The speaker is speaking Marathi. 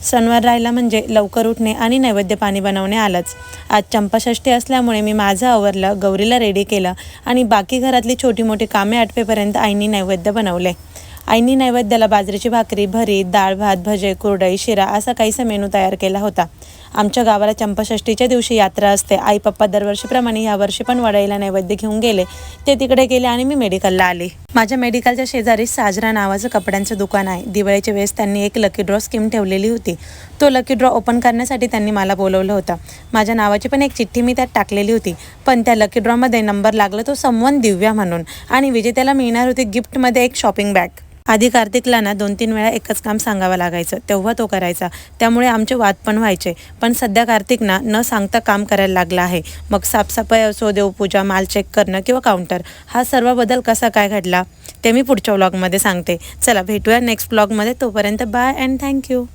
सणवार राहिला म्हणजे लवकर उठणे आणि नैवेद्य पाणी बनवणे आलंच। आज चंपाषष्ठी असल्यामुळे मी माझं आवरलं, गौरीला रेडी केलं आणि बाकी घरातली छोटी मोठी कामे आटपेपर्यंत आईनी नैवेद्य बनवले। आईनी नैवेद्याला बाजरीची भाकरी, भरीत, डाळ भात, भजे, कुरडई, शिरा असा काहीसा मेनू तयार केला होता। आमच्या गावाला चंपाषष्ठीच्या दिवशी यात्रा असते। आई पप्पा दरवर्षीप्रमाणे यावर्षी पण वडाईला नैवेद्य घेऊन गेले। ते तिकडे गेले आणि मी मेडिकलला आले। माझ्या मेडिकलच्या शेजारी साजरा नावाचं कपड्यांचं दुकान आहे। दिवाळीच्या वेळेस त्यांनी एक लकी ड्रॉ स्कीम ठेवलेली होती। तो लकी ड्रॉ ओपन करण्यासाठी त्यांनी मला बोलवलं होतं। माझ्या नावाची पण एक चिठ्ठी मी त्यात टाकलेली होती, पण त्या लकी ड्रॉमध्ये नंबर लागला तो समवन दिव्या म्हणून, आणि विजेत्याला मिळणार होती गिफ्टमध्ये एक शॉपिंग बॅग। आधी कार्तिकला ना 2-3 वेळा एकच काम सांगावं लागायचं, तेव्हा तो करायचा, त्यामुळे आमचे वाद पण व्हायचे। पण सध्या कार्तिकना न सांगता काम करायला लागला आहे। मग साफसफाई असो, देवपूजा, माल चेक करणं किंवा काउंटर, हा सर्व बदल कसा काय घडला ते मी पुढच्या व्लॉगमध्ये सांगते। चला भेटूया नेक्स्ट व्लॉगमध्ये, तोपर्यंत बाय अँड थँक्यू।